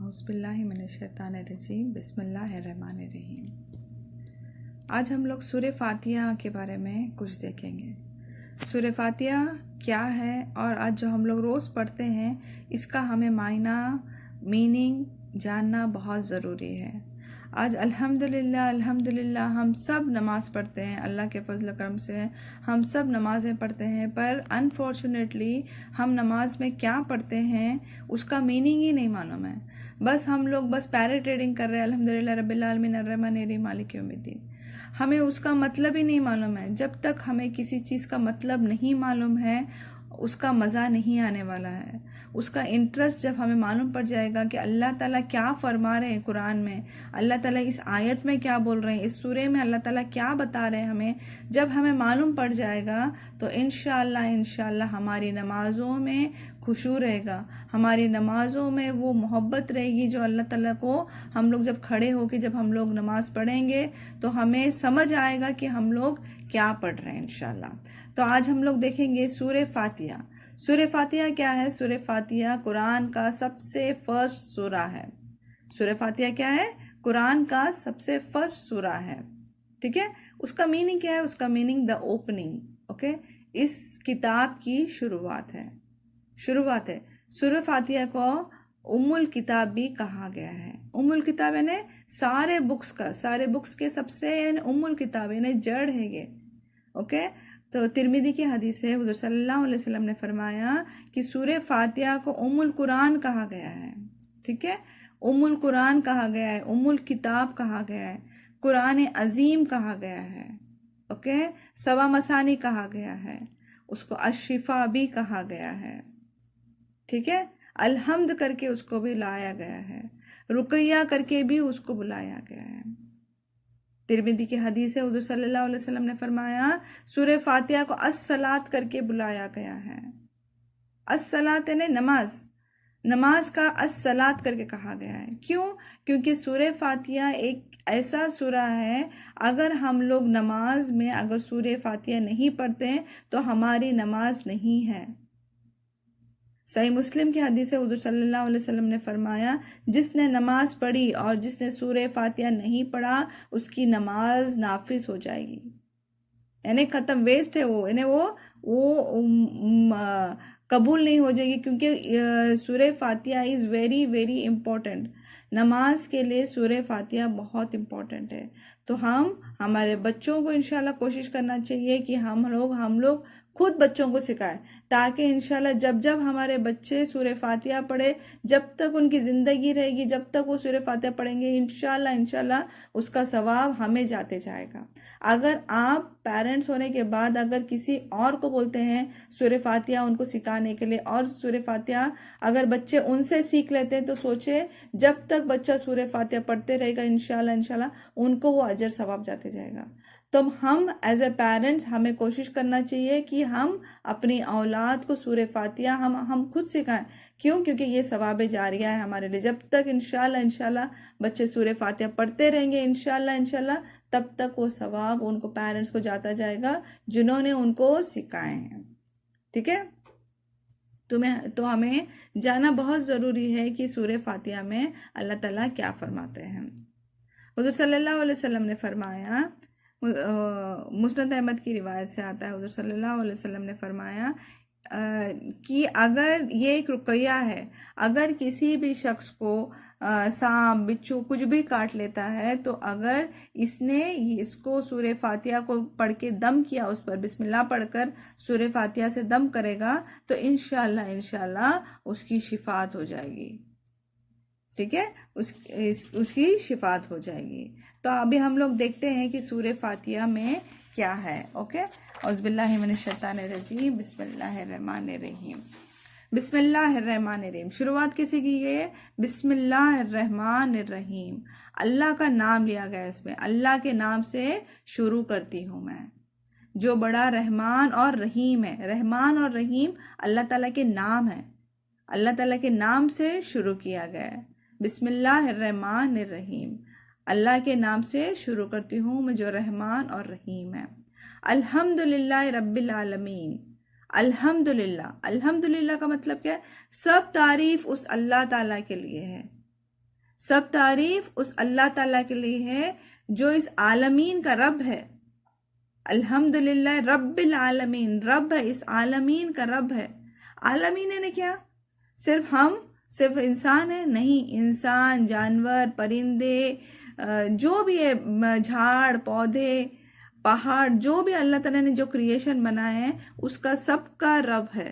اعوذ باللہ من الشیطان الرجیم بسم اللہ الرحمن الرحیم۔ آج ہم لوگ سورہ فاتحہ کے بارے میں کچھ دیکھیں گے۔ سورہ فاتحہ کیا ہے اور آج جو ہم لوگ روز پڑھتے ہیں اس کا ہمیں معنی میننگ جاننا بہت ضروری ہے۔ آج الحمدللہ ہم سب نماز پڑھتے ہیں، اللہ کے فضل و کرم سے ہم سب نمازیں پڑھتے ہیں، پر انفارچونیٹلی ہم نماز میں کیا پڑھتے ہیں اس کا میننگ ہی نہیں معلوم ہے۔ بس ہم لوگ پیرٹ ریڈنگ کر رہے ہیں، الحمدللہ رب العالمین الرحمن الرحیم مالک یوم الدین، ہمیں اس کا مطلب ہی نہیں معلوم ہے۔ جب تک ہمیں کسی چیز کا مطلب نہیں معلوم ہے اس کا مزہ نہیں آنے والا ہے۔ اس کا انٹرسٹ جب ہمیں معلوم پڑ جائے گا کہ اللہ تعالیٰ کیا فرما رہے ہیں قرآن میں، اللہ تعالیٰ اس آیت میں کیا بول رہے ہیں، اس سورے میں اللہ تعالیٰ کیا بتا رہے ہیں ہمیں، جب ہمیں معلوم پڑ جائے گا تو انشاءاللہ ہماری نمازوں میں خشوع رہے گا، ہماری نمازوں میں وہ محبت رہے گی جو اللہ تعالیٰ کو ہم لوگ جب کھڑے ہو کے جب ہم لوگ نماز پڑھیں گے تو ہمیں سمجھ آئے گا کہ ہم لوگ کیا پڑھ رہے ہیں انشاءاللہ۔ تو آج ہم لوگ دیکھیں گے سورہ فاتحہ۔ سورہ فاتحہ کیا ہے؟ سورہ فاتحہ قرآن کا سب سے فرسٹ سورہ ہے۔ سورہ فاتحہ کیا ہے؟ قرآن کا سب سے فرسٹ سورہ ہے، ٹھیک ہے؟ اس کا میننگ کیا ہے؟ اس کا میننگ دا اوپننگ، اوکے، اس کتاب کی شروعات ہے۔ سورہ فاتحہ کو ام الکتاب بھی کہا گیا ہے۔ ام الکتاب یعنی سارے بکس کے سب سے ام الکتاب یعنی جڑ ہے یہ، اوکے۔ تو ترمذی کی حدیث ہے، حضور صلی اللہ علیہ وسلم نے فرمایا کہ سورہ فاتحہ کو ام القرآن کہا گیا ہے، ٹھیک ہے؟ ام القرآن کہا گیا ہے، ام الکتاب کہا گیا ہے، قرآن عظیم کہا گیا ہے، اوکے، سبع مثانی کہا گیا ہے، اس کو الشفا بھی کہا گیا ہے، ٹھیک ہے؟ الحمد کر کے اس کو بھی لایا گیا ہے، رقیہ کر کے بھی اس کو بلایا گیا ہے۔ ترمذی کی حدیث ہے، حضور صلی اللہ علیہ وسلم نے فرمایا سورہ فاتحہ کو الصلاۃ کر کے بلایا گیا ہے۔ الصلاۃ یعنی نماز کا الصلاۃ کر کے کہا گیا ہے۔ کیوں؟ کیونکہ سورہ فاتحہ ایک ایسا سورہ ہے، اگر ہم لوگ نماز میں اگر سورہ فاتحہ نہیں پڑھتے ہیں تو ہماری نماز نہیں ہے۔ صحیح مسلم کی حدیث ہے، حضور صلی اللہ علیہ وسلم نے فرمایا جس نے نماز پڑھی اور جس نے سورہ فاتحہ نہیں پڑھا اس کی نماز نافذ ہو جائے گی، یعنی ختم، ویسٹ ہے وہ، یعنی وہ قبول نہیں ہو جائے گی، کیونکہ سورہ فاتحہ از ویری ویری امپورٹنٹ۔ نماز کے لیے سورہ فاتحہ بہت امپورٹنٹ ہے۔ تو ہمارے بچوں کو انشاءاللہ کوشش کرنا چاہیے کہ ہم لوگ خود بچوں کو سکھائیں، تاکہ انشاءاللہ جب ہمارے بچے سورہ فاتحہ پڑھے، جب تک ان کی زندگی رہے گی جب تک وہ سورہ فاتحہ پڑھیں گے انشاءاللہ اس کا ثواب ہمیں جاتے جائے گا۔ اگر آپ پیرنٹس ہونے کے بعد اگر کسی اور کو بولتے ہیں سورہ فاتحہ ان کو سکھانے کے لیے، اور سورہ فاتحہ اگر بچے ان سے سیکھ لیتے ہیں تو سوچے جب تک بچہ سورہ فاتحہ پڑھتے رہے گا انشاءاللہ ان کو وہ اجر ثواب جاتے جائے گا۔ تو ہم ایز اے پیرنٹس ہمیں کوشش کرنا چاہیے کہ ہم اپنی اولاد کو سورہ فاتحہ ہم خود سکھائیں۔ کیوں؟ کیونکہ یہ ثواب جاریہ ہے ہمارے لیے۔ جب تک انشاءاللہ بچے سورہ فاتحہ پڑھتے رہیں گے انشاءاللہ تب تک وہ ثواب ان کو پیرنٹس کو جاتا جائے گا جنہوں نے ان کو سکھائے ہیں، ٹھیک ہے؟ تو ہمیں جاننا بہت ضروری ہے کہ سورہ فاتحہ میں اللہ تعالیٰ کیا فرماتے ہیں۔ حضور صلی اللہ علیہ وسلم نے فرمایا، مسند احمد کی روایت سے آتا ہے، حضور صلی اللہ علیہ وسلم نے فرمایا کہ اگر یہ ایک رقیہ ہے، اگر کسی بھی شخص کو سانپ بچھو کچھ بھی کاٹ لیتا ہے تو اگر اس نے اس کو سورہ فاتحہ کو پڑھ کے دم کیا، اس پر بسم اللہ پڑھ کر سورہ فاتحہ سے دم کرے گا تو انشاءاللہ اس کی شفاعت ہو جائے گی، ٹھیک ہے؟ اس کی شفاعت ہو جائے گی۔ تو ابھی ہم لوگ دیکھتے ہیں کہ سورہ فاتحہ میں کیا ہے، اوکے۔ اعوذ باللہ من الشیطان الرجیم بسم اللہ الرحمن الرحیم۔ بسم اللہ الرحمن الرحیم، شروعات کیسے کی گئی ہے؟ بسم اللہ الرحمن الرحیم، اللہ کا نام لیا گیا ہے، اس میں اللہ کے نام سے شروع کرتی ہوں میں، جو بڑا رحمان اور رحیم ہے۔ رحمان اور رحیم اللہ تعالیٰ کے نام ہے، اللہ تعالیٰ کے نام سے شروع کیا گیا ہے۔ بسم اللہ الرحمن الرحیم، اللہ کے نام سے شروع کرتی ہوں میں جو رحمان اور رحیم ہے۔ الحمدللہ رب العالمین، الحمدللہ کا مطلب کیا ہے؟ سب تعریف اس اللہ تعالیٰ کے لیے ہے، سب تعریف اس اللہ تعالیٰ کے لیے ہے جو اس عالمین کا رب ہے. الحمدللہ رب العالمین، رب ہے، اس عالمین کا رب ہے. عالمین نے کیا صرف ہم، صرف انسان ہے؟ نہیں، انسان، جانور، پرندے، جو بھی ہے، جھاڑ پودے، پہاڑ، جو بھی اللہ تعالیٰ نے جو کریشن بنایا ہے اس کا سب کا رب ہے.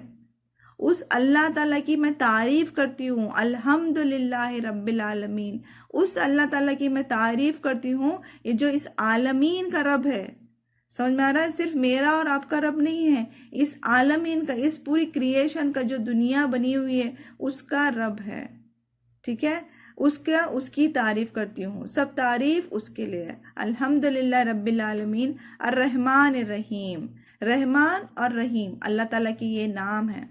اس اللہ تعالیٰ کی میں تعریف کرتی ہوں. الحمدللہ رب العالمین، اس اللہ تعالیٰ کی میں تعریف کرتی ہوں یہ جو اس عالمین کا رب ہے. سمجھ میں آ رہا ہے؟ صرف میرا اور آپ کا رب نہیں ہے، اس عالمین کا، اس پوری کریشن کا جو دنیا بنی ہوئی ہے اس کا رب ہے. ٹھیک ہے، اس کی تعریف کرتی ہوں. سب تعریف اس کے لیے ہے. الحمدللہ رب العالمین الرحمن الرحیم. رحمان اور رحیم اللہ تعالیٰ کی یہ نام ہے.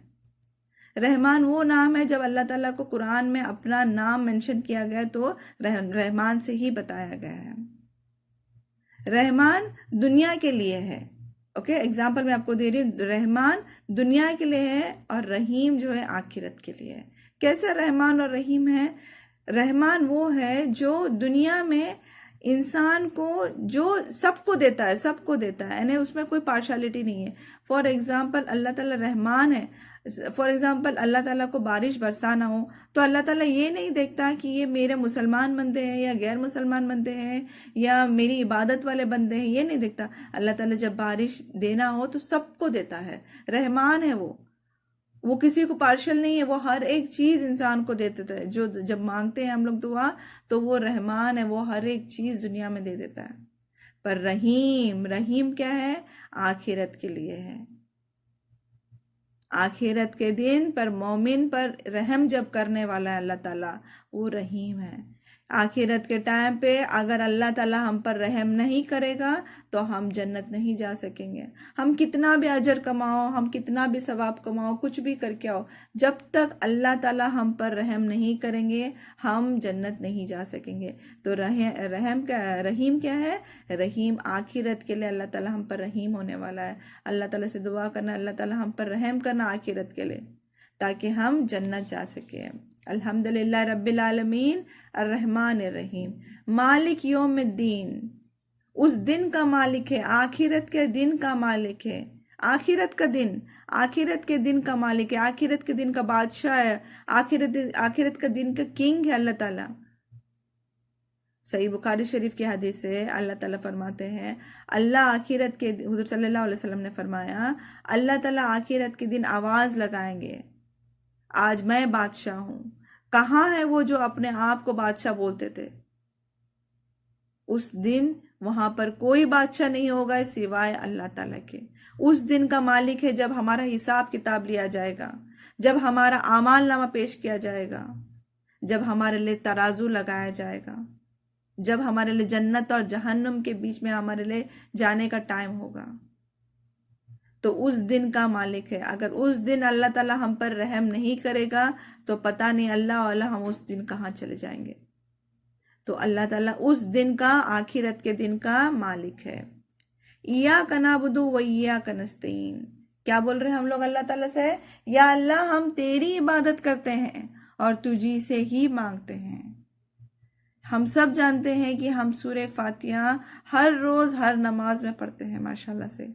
رحمان وہ نام ہے، جب اللہ تعالیٰ کو قرآن میں اپنا نام منشن کیا گیا تو رحمان سے ہی بتایا گیا ہے. رحمان دنیا کے لیے ہے. اوکے، اگزامپل میں آپ کو دے رہی ہوں. رحمان دنیا کے لیے ہے اور رحیم جو ہے آخرت کے لیے ہے. کیسے رحمان اور رحیم ہے؟ رحمان وہ ہے جو دنیا میں انسان کو جو سب کو دیتا ہے، سب کو دیتا ہے، یعنی اس میں کوئی پارشلٹی نہیں ہے. فار ایگزامپل اللہ تعالیٰ رحمان ہے. فار ایگزامپل اللہ تعالیٰ کو بارش برسانا ہو تو اللہ تعالیٰ یہ نہیں دیکھتا کہ یہ میرے مسلمان بندے ہیں یا غیر مسلمان بندے ہیں یا میری عبادت والے بندے ہیں، یہ نہیں دیکھتا. اللہ تعالیٰ جب بارش دینا ہو تو سب کو دیتا ہے. رحمان ہے وہ کسی کو پارشل نہیں ہے، وہ ہر ایک چیز انسان کو دے دیتا ہے. جو جب مانگتے ہیں ہم لوگ دعا تو وہ رحمان ہے، وہ ہر ایک چیز دنیا میں دے دیتا ہے. پر رحیم کیا ہے؟ آخرت کے لیے ہے. آخرت کے دن پر مومن پر رحم جب کرنے والا ہے اللہ تعالیٰ، وہ رحیم ہے. آخرت کے ٹائم پہ اگر اللہ تعالیٰ ہم پر رحم نہیں کرے گا تو ہم جنت نہیں جا سکیں گے. ہم کتنا بھی اجر کماؤ، ہم کتنا بھی ثواب کماؤ، کچھ بھی کر کے آؤ، جب تک اللہ تعالیٰ ہم پر رحم نہیں کریں گے ہم جنت نہیں جا سکیں گے. تو رحیم کیا ہے؟ رحیم آخرت کے لیے اللہ تعالیٰ ہم پر رحیم ہونے والا ہے. اللہ تعالیٰ سے دعا کرنا اللہ تعالیٰ ہم پر رحم کرنا آخرت کے لیے تاکہ ہم جنت جا سکیں. الحمدللہ رب العالمین الرحمن الرحیم مالک یوم الدین. اس دن کا مالک ہے، آخرت کے دن کا مالک ہے. آخرت کے دن کا مالک ہے، آخرت کے دن کا بادشاہ ہے، آخرت کا دن کا کنگ ہے اللہ تعالیٰ. صحیح بخاری شریف کی حدیث ہے، اللہ تعالیٰ فرماتے ہیں اللہ آخرت کے، حضور صلی اللہ علیہ وسلم نے فرمایا اللہ تعالیٰ آخرت کے دن آواز لگائیں گے، آج میں بادشاہ ہوں. کہاں ہے وہ جو اپنے آپ کو بادشاہ بولتے تھے؟ اس دن وہاں پر کوئی بادشاہ نہیں ہوگا سوائے اللہ تعالیٰ کے. اس دن کا مالک ہے جب ہمارا حساب کتاب لیا جائے گا، جب ہمارا اعمال نامہ پیش کیا جائے گا، جب ہمارے لیے ترازو لگایا جائے گا، جب ہمارے لیے جنت اور جہنم کے بیچ میں ہمارے لیے جانے کا ٹائم ہوگا. تو اس دن کا مالک ہے. اگر اس دن اللہ تعالیٰ ہم پر رحم نہیں کرے گا تو پتہ نہیں اللہ ہم اس دن کہاں چلے جائیں گے. تو اللہ تعالیٰ اس دن کا، آخرت کے دن کا مالک ہے. ایاک نعبد و ایاک نستعین. کیا بول رہے ہیں ہم لوگ اللہ تعالیٰ سے؟ یا اللہ ہم تیری عبادت کرتے ہیں اور تجھی سے ہی مانگتے ہیں. ہم سب جانتے ہیں کہ ہم سورہ فاتحہ ہر روز ہر نماز میں پڑھتے ہیں ماشاءاللہ سے.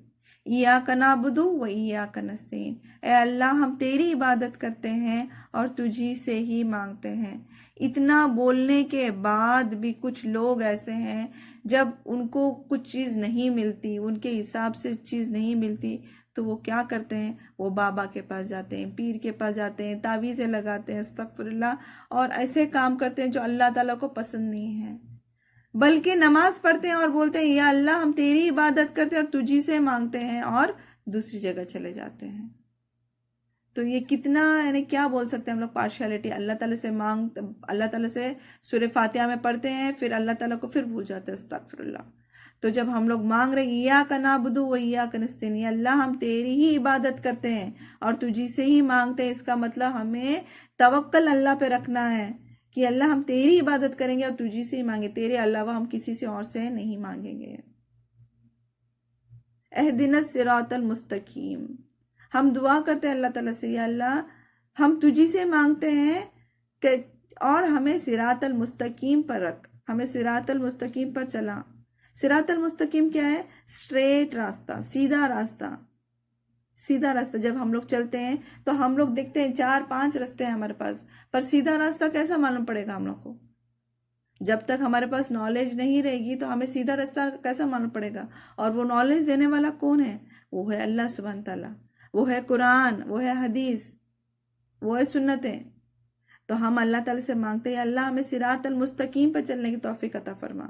ایاک نعبد و ایاک نستعین، اے اللہ ہم تیری عبادت کرتے ہیں اور تجھی سے ہی مانگتے ہیں. اتنا بولنے کے بعد بھی کچھ لوگ ایسے ہیں جب ان کو کچھ چیز نہیں ملتی، ان کے حساب سے چیز نہیں ملتی تو وہ کیا کرتے ہیں؟ وہ بابا کے پاس جاتے ہیں، پیر کے پاس جاتے ہیں، تعویذیں لگاتے ہیں، استغفر اللہ، اور ایسے کام کرتے ہیں جو اللہ تعالیٰ کو پسند نہیں ہے. بلکہ نماز پڑھتے ہیں اور بولتے ہیں یا اللہ ہم تیری عبادت کرتے ہیں اور تجھی سے مانگتے ہیں، اور دوسری جگہ چلے جاتے ہیں. تو یہ کتنا، یعنی کیا بول سکتے ہیں ہم لوگ؟ پارشیلٹی. اللہ تعالیٰ سے سورہ فاتحہ میں پڑھتے ہیں، پھر اللہ تعالیٰ کو پھر بھول جاتے ہیں، استغفر اللہ. تو جب ہم لوگ مانگ رہے ایاک نعبد و ایاک نستعین، یا اللہ ہم تیری ہی عبادت کرتے ہیں اور تجھی سے ہی مانگتے ہیں، اس کا مطلب ہمیں توکل اللہ پہ رکھنا ہے کہ اللہ ہم تیری عبادت کریں گے اور تجھی سے ہی مانگیں، تیرے علاوہ ہم کسی سے اور سے نہیں مانگیں گے. اہدنا الصراط المستقیم. ہم دعا کرتے ہیں اللہ تعالیٰ سے، یا اللہ ہم تجھی سے مانگتے ہیں کہ اور ہمیں صراط المستقیم پر رکھ، ہمیں صراط المستقیم پر چلا۔ صراط المستقیم کیا ہے؟ اسٹریٹ راستہ، سیدھا راستہ، سیدھا راستہ۔ جب ہم لوگ چلتے ہیں تو ہم لوگ دیکھتے ہیں 4-5 راستے ہیں ہمارے پاس، پر سیدھا راستہ کیسا معلوم پڑے گا ہم لوگ کو؟ جب تک ہمارے پاس نالج نہیں رہے گی تو ہمیں سیدھا راستہ کیسا معلوم پڑے گا؟ اور وہ نالج دینے والا کون ہے؟ وہ ہے اللہ سبحانہ تعالیٰ، وہ ہے قرآن، وہ ہے حدیث، وہ ہے سنتیں۔ تو ہم اللہ تعالیٰ سے مانگتے ہیں اللہ ہمیں صراط المستقیم پر چلنے کی توفیق عطا فرما،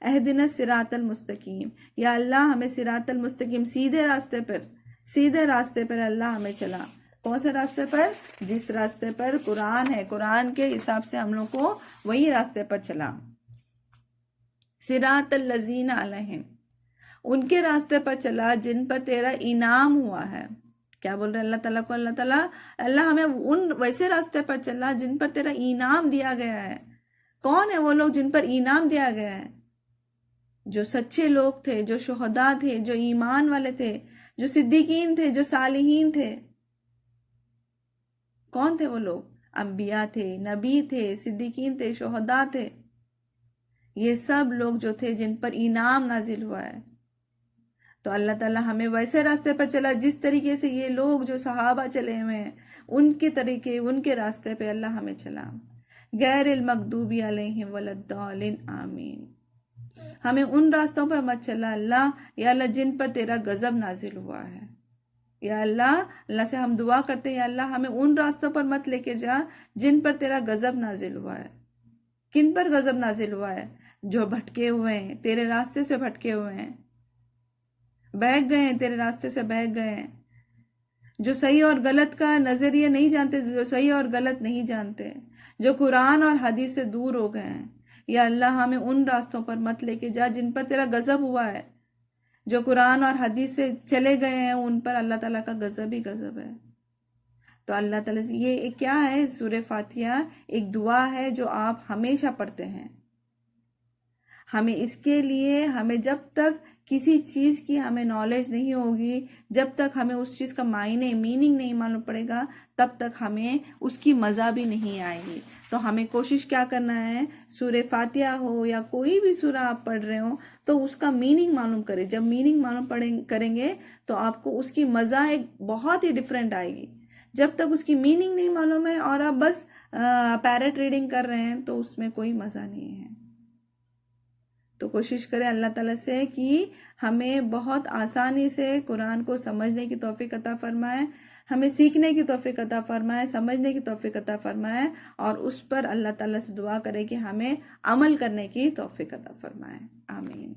اہدنا الصراط المستقیم، یا اللہ ہمیں صراط المستقیم، سیدھے راستے پر اللہ ہمیں چلا۔ کون سے راستے پر؟ جس راستے پر قرآن ہے، قرآن کے حساب سے ہم لوگ کو وہی راستے پر چلا۔ صراط الذین علیہم، ان کے راستے پر چلا جن پر تیرا انعام ہوا ہے۔ کیا بول رہے اللہ تعالیٰ کو؟ اللہ ہمیں ان ویسے راستے پر چلا جن پر تیرا انعام دیا گیا ہے۔ کون ہے وہ لوگ جن پر انعام دیا گیا ہے؟ جو سچے لوگ تھے، جو شہداء تھے، جو ایمان والے تھے، جو صدیقین تھے، جو صالحین تھے۔ کون تھے وہ لوگ؟ انبیاء تھے، نبی تھے، صدیقین تھے، شہداء تھے۔ یہ سب لوگ جو تھے جن پر انعام نازل ہوا ہے۔ تو اللہ تعالیٰ ہمیں ویسے راستے پر چلا جس طریقے سے یہ لوگ جو صحابہ چلے ہوئے ہیں، ان کے طریقے، ان کے راستے پہ اللہ ہمیں چلا۔ غیر المغضوب علیہم ولا الضالین، آمین۔ ہمیں ان راستوں پر مت چلا اللہ، یا اللہ جن پر تیرا غضب نازل ہوا ہے۔ یا اللہ سے ہم دعا کرتے ہیں یا اللہ ہمیں ان راستوں پر مت لے کے جا جن پر تیرا غضب نازل ہوا ہے۔ کن پر غضب نازل ہوا ہے؟ جو بھٹکے ہوئے ہیں، تیرے راستے سے بھٹکے ہوئے ہیں، بہک گئے ہیں، تیرے راستے سے بہک گئے ہیں، جو صحیح اور غلط کا نظریہ نہیں جانتے، جو صحیح اور غلط نہیں جانتے، جو قرآن اور حدیث سے دور ہو گئے ہیں۔ یا اللہ ہمیں ان راستوں پر مت لے کے جا جن پر تیرا غضب ہوا ہے۔ جو قرآن اور حدیث سے چلے گئے ہیں ان پر اللہ تعالیٰ کا غضب ہی غضب ہے۔ تو اللہ تعالیٰ سے یہ کیا ہے؟ سورہ فاتحہ ایک دعا ہے جو آپ ہمیشہ پڑھتے ہیں۔ ہمیں اس کے لیے، ہمیں جب تک کسی چیز کی ہمیں نالج نہیں ہوگی، جب تک ہمیں اس چیز کا میننگ نہیں معلوم پڑے گا، تب تک ہمیں اس کی مزہ بھی نہیں آئے گی۔ تو ہمیں کوشش کیا کرنا ہے؟ سورہ فاتحہ ہو یا کوئی بھی سورہ آپ پڑھ رہے ہو تو اس کا میننگ معلوم کریں۔ جب میننگ معلوم کریں گے تو آپ کو اس کی مزہ ایک بہت ہی ڈیفرنٹ آئے گی۔ جب تک اس کی میننگ نہیں معلوم ہے اور آپ بس پیرٹ ریڈنگ کر رہے ہیں تو اس میں کوئی مزہ نہیں ہے۔ تو کوشش کریں اللہ تعالیٰ سے کہ ہمیں بہت آسانی سے قرآن کو سمجھنے کی توفیق عطا فرمائے، ہمیں سیکھنے کی توفیق عطا فرمائے، سمجھنے کی توفیق عطا فرمائے، اور اس پر اللہ تعالیٰ سے دعا کرے کہ ہمیں عمل کرنے کی توفیق عطا فرمائے۔ آمین۔